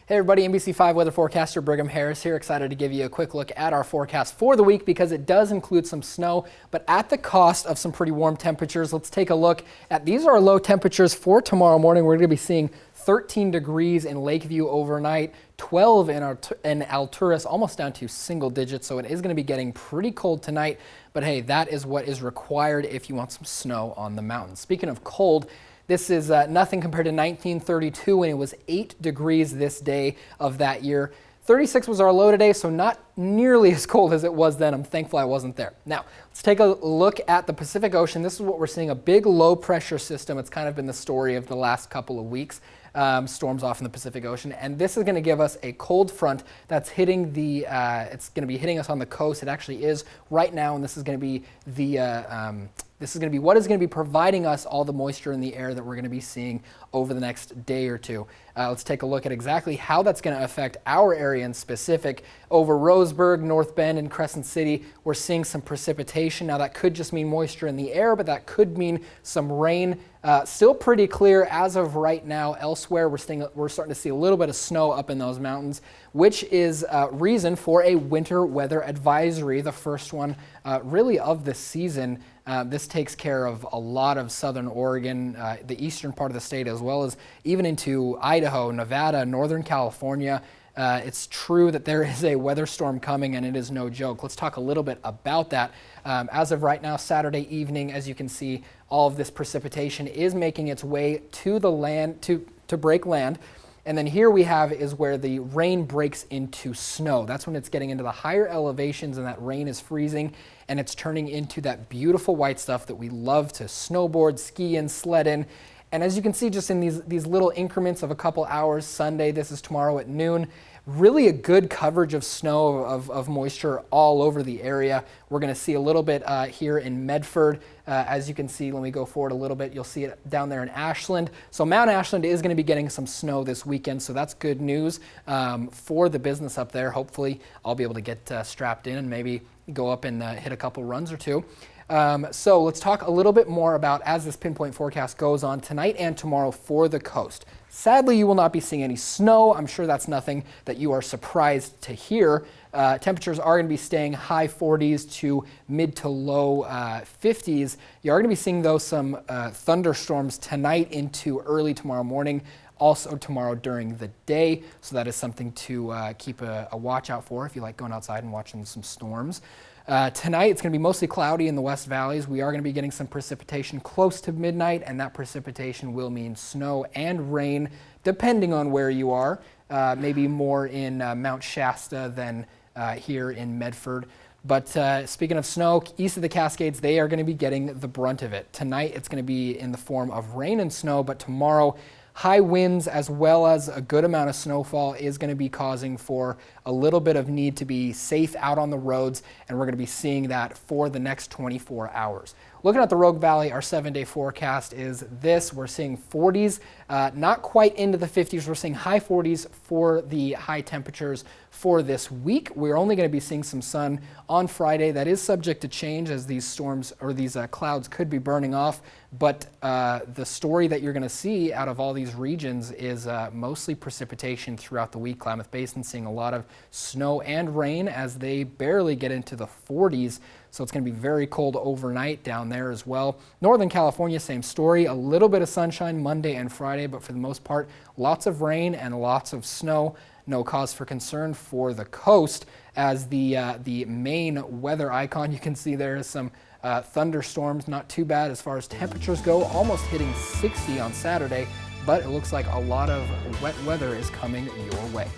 Hey everybody, NBC5 weather forecaster Brigham Harris here, excited to give you a quick look at our forecast for the week because it does include some snow, but at the cost of some pretty warm temperatures. Let's take a look at these are our low temperatures for tomorrow morning. We're going to be seeing 13 degrees in Lakeview overnight, 12 in Alturas, almost down to single digits, so it is going to be getting pretty cold tonight, but hey, that is what is required if you want some snow on the mountain. Speaking of cold, this is nothing compared to 1932 when it was 8 degrees this day of that year. 36 was our low today, so not nearly as cold as it was then. I'm thankful I wasn't there. Now, let's take a look at the Pacific Ocean. This is what we're seeing, a big low pressure system. It's kind of been the story of the last couple of weeks. Storms off in the Pacific Ocean, and this is going to give us a cold front that's hitting the, it's going to be hitting us on the coast. It actually is right now, and this is going to be the, this is going to be what is going to be providing us all the moisture in the air that we're going to be seeing over the next day or two. Let's take a look at exactly how that's going to affect our area in specific. Over Roseburg, North Bend, and Crescent City, we're seeing some precipitation. Now that could just mean moisture in the air, but that could mean some rain. Still pretty clear as of right now. Elsewhere, we're starting to see a little bit of snow up in those mountains, which is reason for a winter weather advisory, the first one really of the season. This takes care of a lot of southern Oregon, the eastern part of the state, as well as even into Idaho, Nevada, Northern California. It's true that there is a weather storm coming, and it is no joke. Let's talk a little bit about that. As of right now, Saturday evening, as you can see, all of this precipitation is making its way to the land, to break land. And then here we have is where the rain breaks into snow. That's when it's getting into the higher elevations and that rain is freezing and it's turning into that beautiful white stuff that we love to snowboard, ski in, sled in. And as you can see just in these little increments of a couple hours, Sunday, this is tomorrow at noon, really a good coverage of snow, of moisture all over the area. We're going to see a little bit here in Medford. As you can see, when we go forward a little bit, you'll see it down there in Ashland. So Mount Ashland is going to be getting some snow this weekend, so that's good news for the business up there. Hopefully, I'll be able to get strapped in and maybe go up and hit a couple runs or two. So let's talk a little bit more about as this pinpoint forecast goes on tonight and tomorrow for the coast. Sadly, you will not be seeing any snow. I'm sure that's nothing that you are surprised to hear. Temperatures are going to be staying high 40s to mid to low 50s. You are going to be seeing, though, some thunderstorms tonight into early tomorrow morning, also tomorrow during the day. So that is something to keep a watch out for if you like going outside and watching some storms. Tonight, it's going to be mostly cloudy in the West Valleys. We are going to be getting some precipitation close to midnight, and that precipitation will mean snow and rain, depending on where you are. Maybe more in Mount Shasta than here in Medford. But speaking of snow, east of the Cascades, they are going to be getting the brunt of it. Tonight, it's going to be in the form of rain and snow, but tomorrow, high winds as well as a good amount of snowfall is going to be causing for a little bit of need to be safe out on the roads, and we're going to be seeing that for the next 24 hours. Looking at the Rogue Valley, our 7-day forecast is this. We're seeing 40s, not quite into the 50s. We're seeing high 40s for the high temperatures for this week. We're only going to be seeing some sun on Friday. That is subject to change as these storms or these clouds could be burning off. But the story that you're going to see out of all these regions is mostly precipitation throughout the week. Klamath Basin seeing a lot of snow and rain as they barely get into the 40s. So it's going to be very cold overnight down there as well. Northern California, same story. A little bit of sunshine Monday and Friday, but for the most part, lots of rain and lots of snow. No cause for concern for the coast as the main weather icon. You can see there is some thunderstorms, not too bad as far as temperatures go, almost hitting 60 on Saturday, but it looks like a lot of wet weather is coming your way.